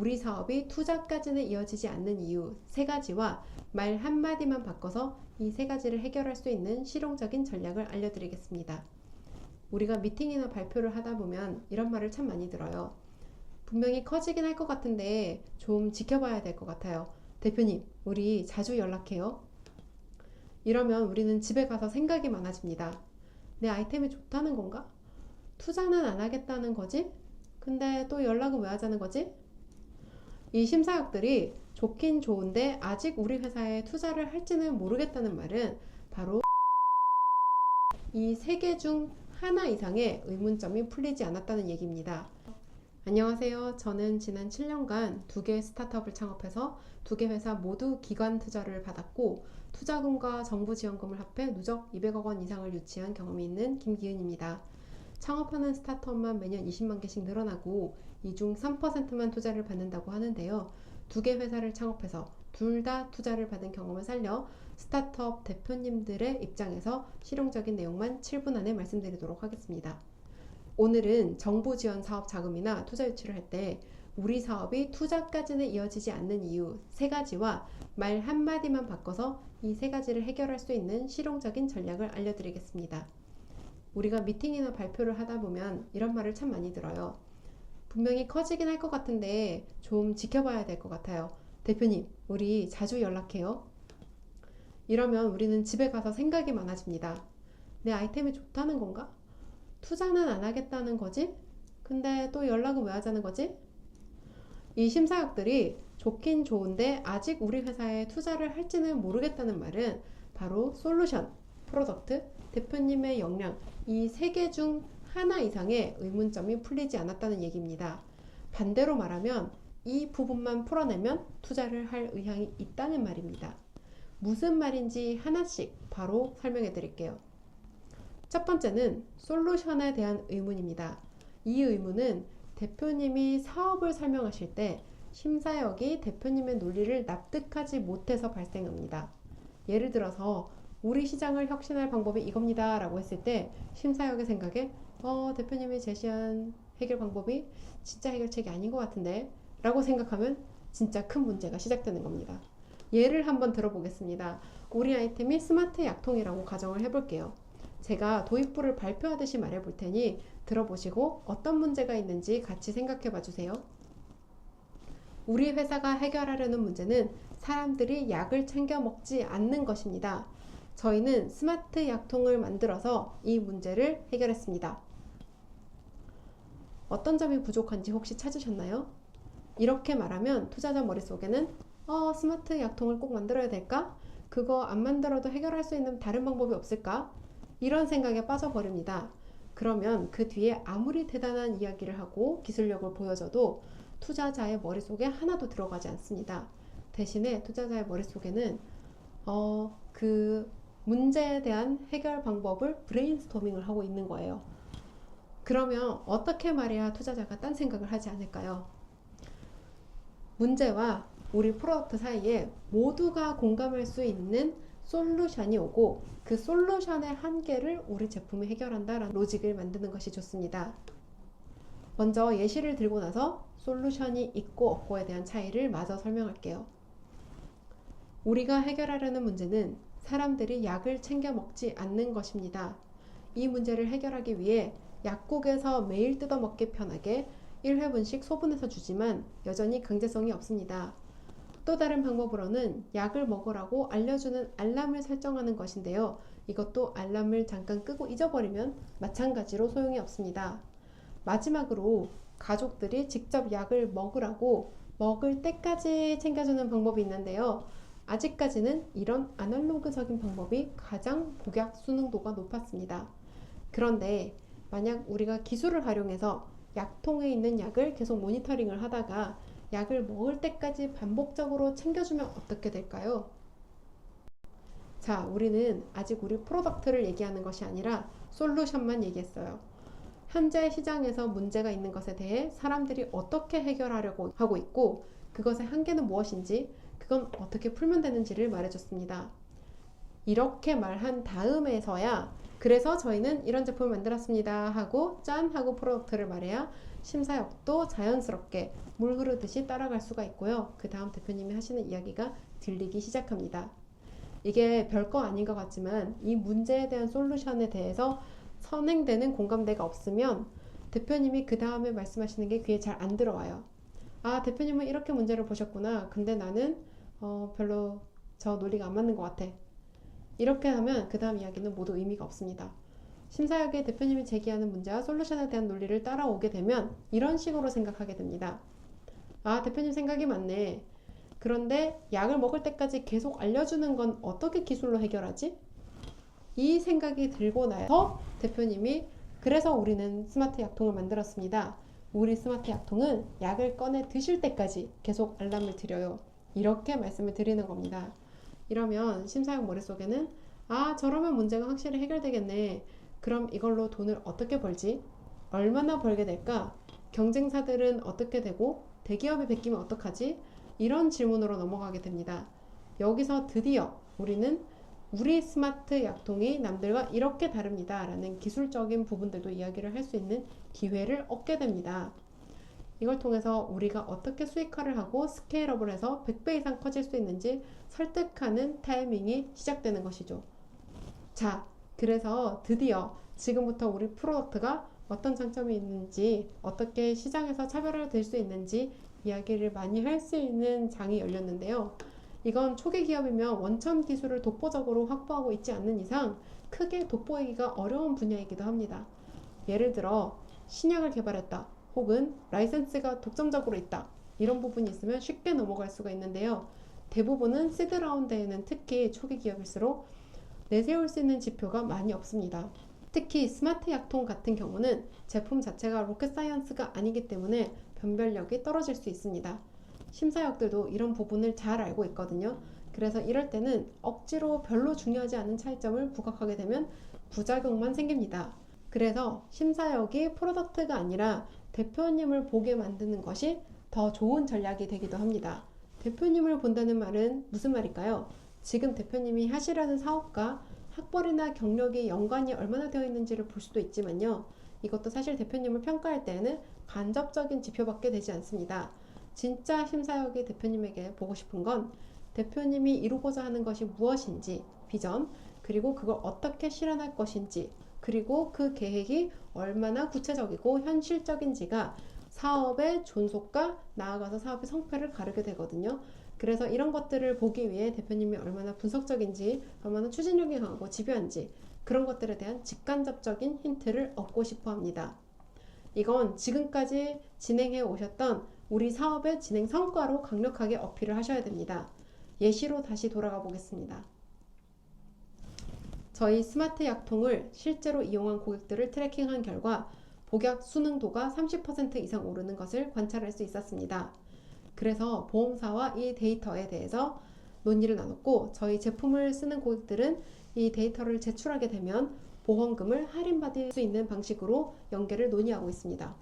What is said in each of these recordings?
우리 사업이 투자까지는 이어지지 않는 이유 3가지와 말 한마디만 바꿔서 이 3가지를 해결할 수 있는 실용적인 전략을 알려드리겠습니다. 우리가 미팅이나 발표를 하다 보면 이런 말을 참 많이 들어요. 분명히 커지긴 할 것 같은데 좀 지켜봐야 될 것 같아요. 대표님, 우리 자주 연락해요. 이러면 우리는 집에 가서 생각이 많아집니다. 내 아이템이 좋다는 건가? 투자는 안 하겠다는 거지? 근데 또 연락은 왜 하자는 거지? 이 심사역들이 좋긴 좋은데 아직 우리 회사에 투자를 할지는 모르겠다는 말은 바로 이 3개 중 하나 이상의 의문점이 풀리지 않았다는 얘기입니다. 안녕하세요. 저는 지난 7년간 2개의 스타트업을 창업해서 2개 회사 모두 기관 투자를 받았고 투자금과 정부 지원금을 합해 누적 200억 원 이상을 유치한 경험이 있는 김기은입니다. 창업하는 스타트업만 매년 20만 개씩 늘어나고 이 중 3%만 투자를 받는다고 하는데요. 2개 회사를 창업해서 둘 다 투자를 받은 경험을 살려 스타트업 대표님들의 입장에서 실용적인 내용만 7분 안에 말씀드리도록 하겠습니다. 오늘은 정부 지원 사업 자금이나 투자 유치를 할 때 우리 사업이 투자까지는 이어지지 않는 이유 3가지와 말 한마디만 바꿔서 이 3가지를 해결할 수 있는 실용적인 전략을 알려드리겠습니다. 우리가 미팅이나 발표를 하다 보면 이런 말을 참 많이 들어요. 분명히 커지긴 할 것 같은데 좀 지켜봐야 될 것 같아요. 대표님, 우리 자주 연락해요. 이러면 우리는 집에 가서 생각이 많아집니다. 내 아이템이 좋다는 건가? 투자는 안 하겠다는 거지? 근데 또 연락은 왜 하자는 거지? 이 심사역들이 좋긴 좋은데 아직 우리 회사에 투자를 할지는 모르겠다는 말은 바로 솔루션, 프로덕트, 대표님의 역량 이 3개 중 하나 이상의 의문점이 풀리지 않았다는 얘기입니다. 반대로 말하면 이 부분만 풀어내면 투자를 할 의향이 있다는 말입니다. 무슨 말인지 하나씩 바로 설명해 드릴게요. 첫 번째는 솔루션에 대한 의문입니다. 이 의문은 대표님이 사업을 설명하실 때 심사역이 대표님의 논리를 납득하지 못해서 발생합니다. 예를 들어서 우리 시장을 혁신할 방법이 이겁니다 라고 했을 때 심사역의 생각에 대표님이 제시한 해결 방법이 진짜 해결책이 아닌 것 같은데 라고 생각하면 진짜 큰 문제가 시작되는 겁니다. 예를 한번 들어보겠습니다. 우리 아이템이 스마트 약통이라고 가정을 해볼게요. 제가 도입부를 발표하듯이 말해볼 테니 들어보시고 어떤 문제가 있는지 같이 생각해 봐 주세요. 우리 회사가 해결하려는 문제는 사람들이 약을 챙겨 먹지 않는 것입니다. 저희는 스마트 약통을 만들어서 이 문제를 해결했습니다. 어떤 점이 부족한지 혹시 찾으셨나요? 이렇게 말하면 투자자 머릿속에는 스마트 약통을 꼭 만들어야 될까? 그거 안 만들어도 해결할 수 있는 다른 방법이 없을까? 이런 생각에 빠져버립니다. 그러면 그 뒤에 아무리 대단한 이야기를 하고 기술력을 보여줘도 투자자의 머릿속에 하나도 들어가지 않습니다. 대신에 투자자의 머릿속에는 그 문제에 대한 해결 방법을 브레인스토밍을 하고 있는 거예요. 그러면 어떻게 말해야 투자자가 딴 생각을 하지 않을까요? 문제와 우리 프로덕트 사이에 모두가 공감할 수 있는 솔루션이 오고 그 솔루션의 한계를 우리 제품이 해결한다라는 로직을 만드는 것이 좋습니다. 먼저 예시를 들고 나서 솔루션이 있고 없고에 대한 차이를 마저 설명할게요. 우리가 해결하려는 문제는 사람들이 약을 챙겨 먹지 않는 것입니다. 이 문제를 해결하기 위해 약국에서 매일 뜯어먹기 편하게 1회분씩 소분해서 주지만 여전히 강제성이 없습니다. 또 다른 방법으로는 약을 먹으라고 알려주는 알람을 설정하는 것인데요. 이것도 알람을 잠깐 끄고 잊어버리면 마찬가지로 소용이 없습니다. 마지막으로 가족들이 직접 약을 먹으라고 먹을 때까지 챙겨주는 방법이 있는데요. 아직까지는 이런 아날로그적인 방법이 가장 복약 수능도가 높았습니다. 그런데 만약 우리가 기술을 활용해서 약통에 있는 약을 계속 모니터링을 하다가 약을 먹을 때까지 반복적으로 챙겨주면 어떻게 될까요? 자, 우리는 아직 우리 프로덕트를 얘기하는 것이 아니라 솔루션만 얘기했어요. 현재 시장에서 문제가 있는 것에 대해 사람들이 어떻게 해결하려고 하고 있고 그것의 한계는 무엇인지 그건 어떻게 풀면 되는지를 말해줬습니다. 이렇게 말한 다음에서야 그래서 저희는 이런 제품을 만들었습니다 하고 짠 하고 프로덕트를 말해야 심사역도 자연스럽게 물 흐르듯이 따라갈 수가 있고요. 그 다음 대표님이 하시는 이야기가 들리기 시작합니다. 이게 별거 아닌 것 같지만 이 문제에 대한 솔루션에 대해서 선행되는 공감대가 없으면 대표님이 그 다음에 말씀하시는 게 귀에 잘 안 들어와요. 아, 대표님은 이렇게 문제를 보셨구나. 근데 나는 별로 저 논리가 안 맞는 것 같아. 이렇게 하면 그 다음 이야기는 모두 의미가 없습니다. 심사역의 대표님이 제기하는 문제와 솔루션에 대한 논리를 따라오게 되면 이런 식으로 생각하게 됩니다. 아, 대표님 생각이 맞네. 그런데 약을 먹을 때까지 계속 알려주는 건 어떻게 기술로 해결하지? 이 생각이 들고 나서 대표님이 그래서 우리는 스마트 약통을 만들었습니다. 우리 스마트 약통은 약을 꺼내 드실 때까지 계속 알람을 드려요. 이렇게 말씀을 드리는 겁니다. 이러면 심사역 머릿속에는 아, 저러면 문제가 확실히 해결되겠네. 그럼 이걸로 돈을 어떻게 벌지? 얼마나 벌게 될까? 경쟁사들은 어떻게 되고 대기업이 베끼면 어떡하지? 이런 질문으로 넘어가게 됩니다. 여기서 드디어 우리는 우리 스마트 약통이 남들과 이렇게 다릅니다 라는 기술적인 부분들도 이야기를 할 수 있는 기회를 얻게 됩니다. 이걸 통해서 우리가 어떻게 수익화를 하고 스케일업을 해서 100배 이상 커질 수 있는지 설득하는 타이밍이 시작되는 것이죠. 자, 그래서 드디어 지금부터 우리 프로덕트가 어떤 장점이 있는지, 어떻게 시장에서 차별화될 수 있는지 이야기를 많이 할 수 있는 장이 열렸는데요. 이건 초기 기업이면 원천 기술을 독보적으로 확보하고 있지 않는 이상 크게 돋보이기가 어려운 분야이기도 합니다. 예를 들어 신약을 개발했다, 혹은 라이센스가 독점적으로 있다, 이런 부분이 있으면 쉽게 넘어갈 수가 있는데요. 대부분은 시드 라운드에는 특히 초기 기업일수록 내세울 수 있는 지표가 많이 없습니다. 특히 스마트 약통 같은 경우는 제품 자체가 로켓 사이언스가 아니기 때문에 변별력이 떨어질 수 있습니다. 심사역들도 이런 부분을 잘 알고 있거든요. 그래서 이럴 때는 억지로 별로 중요하지 않은 차이점을 부각하게 되면 부작용만 생깁니다. 그래서 심사역이 프로덕트가 아니라 대표님을 보게 만드는 것이 더 좋은 전략이 되기도 합니다. 대표님을 본다는 말은 무슨 말일까요? 지금 대표님이 하시려는 사업과 학벌이나 경력이 연관이 얼마나 되어 있는지를 볼 수도 있지만요. 이것도 사실 대표님을 평가할 때에는 간접적인 지표밖에 되지 않습니다. 진짜 심사역이 대표님에게 보고 싶은 건 대표님이 이루고자 하는 것이 무엇인지, 비전, 그리고 그걸 어떻게 실현할 것인지, 그리고 그 계획이 얼마나 구체적이고 현실적인지가 사업의 존속과 나아가서 사업의 성패를 가르게 되거든요. 그래서 이런 것들을 보기 위해 대표님이 얼마나 분석적인지, 얼마나 추진력이 강하고 집요한지, 그런 것들에 대한 직간접적인 힌트를 얻고 싶어 합니다. 이건 지금까지 진행해 오셨던 우리 사업의 진행 성과로 강력하게 어필을 하셔야 됩니다. 예시로 다시 돌아가 보겠습니다. 저희 스마트 약통을 실제로 이용한 고객들을 트래킹한 결과 복약 수능도가 30% 이상 오르는 것을 관찰할 수 있었습니다. 그래서 보험사와 이 데이터에 대해서 논의를 나눴고, 저희 제품을 쓰는 고객들은 이 데이터를 제출하게 되면 보험금을 할인받을 수 있는 방식으로 연계를 논의하고 있습니다.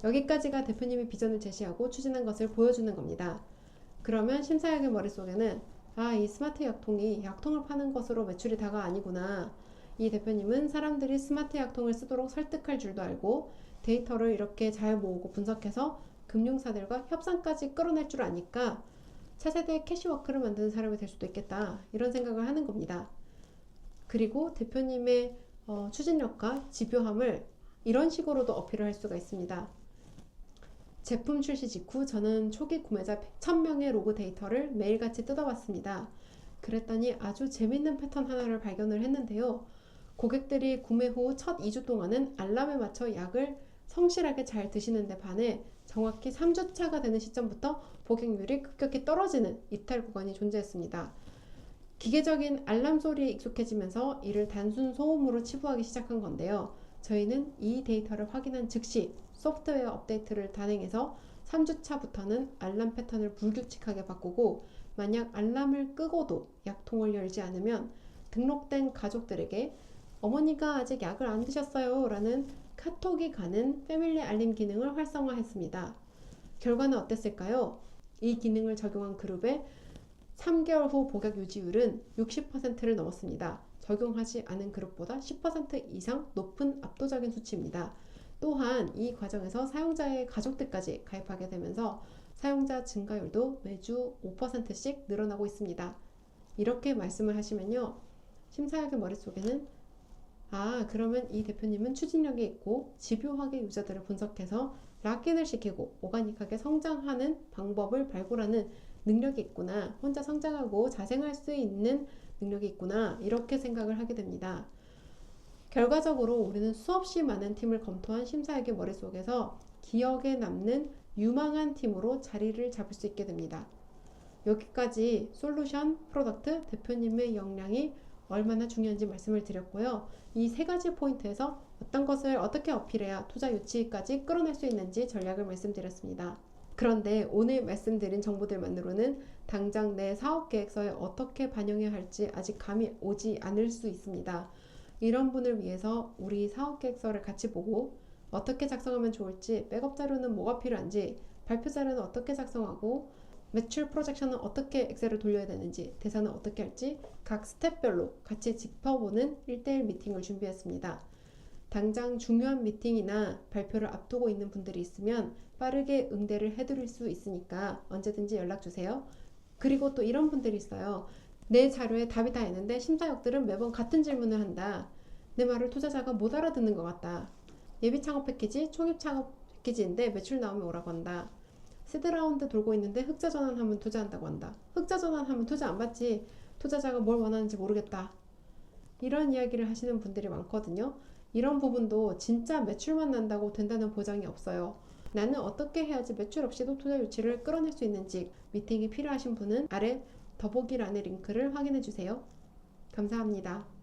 여기까지가 대표님이 비전을 제시하고 추진한 것을 보여주는 겁니다. 그러면 심사역의 머릿속에는 아, 이 스마트 약통이 약통을 파는 것으로 매출이 다가 아니구나. 이 대표님은 사람들이 스마트 약통을 쓰도록 설득할 줄도 알고 데이터를 이렇게 잘 모으고 분석해서 금융사들과 협상까지 끌어낼 줄 아니까 차세대 캐시워크를 만드는 사람이 될 수도 있겠다. 이런 생각을 하는 겁니다. 그리고 대표님의 추진력과 집요함을 이런 식으로도 어필을 할 수가 있습니다. 제품 출시 직후 저는 초기 구매자 1000명의 로그 데이터를 매일같이 뜯어봤습니다. 그랬더니 아주 재밌는 패턴 하나를 발견을 했는데요. 고객들이 구매 후 첫 2주 동안은 알람에 맞춰 약을 성실하게 잘 드시는 데 반해 정확히 3주차가 되는 시점부터 복용률이 급격히 떨어지는 이탈 구간이 존재했습니다. 기계적인 알람 소리에 익숙해지면서 이를 단순 소음으로 치부하기 시작한 건데요. 저희는 이 데이터를 확인한 즉시 소프트웨어 업데이트를 단행해서 3주차부터는 알람 패턴을 불규칙하게 바꾸고, 만약 알람을 끄고도 약통을 열지 않으면 등록된 가족들에게 어머니가 아직 약을 안 드셨어요 라는 카톡이 가는 패밀리 알림 기능을 활성화했습니다. 결과는 어땠을까요? 이 기능을 적용한 그룹의 3개월 후 복약 유지율은 60%를 넘었습니다. 적용하지 않은 그룹보다 10% 이상 높은 압도적인 수치입니다. 또한 이 과정에서 사용자의 가족들까지 가입하게 되면서 사용자 증가율도 매주 5%씩 늘어나고 있습니다. 이렇게 말씀을 하시면요, 심사역의 머릿속에는 그러면 이 대표님은 추진력이 있고 집요하게 유저들을 분석해서 락인을 시키고 오가닉하게 성장하는 방법을 발굴하는 능력이 있구나, 혼자 성장하고 자생할 수 있는 능력이 있구나, 이렇게 생각을 하게 됩니다. 결과적으로 우리는 수없이 많은 팀을 검토한 심사역의 머릿속에서 기억에 남는 유망한 팀으로 자리를 잡을 수 있게 됩니다. 여기까지 솔루션, 프로덕트, 대표님의 역량이 얼마나 중요한지 말씀을 드렸고요. 이 세 가지 포인트에서 어떤 것을 어떻게 어필해야 투자 유치까지 끌어낼 수 있는지 전략을 말씀드렸습니다. 그런데 오늘 말씀드린 정보들만으로는 당장 내 사업 계획서에 어떻게 반영해야 할지 아직 감이 오지 않을 수 있습니다. 이런 분을 위해서 우리 사업 계획서를 같이 보고 어떻게 작성하면 좋을지, 백업 자료는 뭐가 필요한지, 발표 자료는 어떻게 작성하고, 매출 프로젝션은 어떻게 엑셀을 돌려야 되는지, 대사는 어떻게 할지 각 스텝별로 같이 짚어보는 1대1 미팅을 준비했습니다. 당장 중요한 미팅이나 발표를 앞두고 있는 분들이 있으면 빠르게 응대를 해드릴 수 있으니까 언제든지 연락주세요. 그리고 또 이런 분들이 있어요. 내 자료에 답이 다 있는데 심사역들은 매번 같은 질문을 한다. 내 말을 투자자가 못 알아듣는 것 같다. 예비 창업 패키지, 초입 창업 패키지인데 매출 나오면 오라고 한다. 시드 라운드 돌고 있는데 흑자 전환하면 투자한다고 한다. 흑자 전환하면 투자 안 받지. 투자자가 뭘 원하는지 모르겠다. 이런 이야기를 하시는 분들이 많거든요. 이런 부분도 진짜 매출만 난다고 된다는 보장이 없어요. 나는 어떻게 해야지 매출 없이도 투자 유치를 끌어낼 수 있는지 미팅이 필요하신 분은 아래 더보기란의 링크를 확인해 주세요. 감사합니다.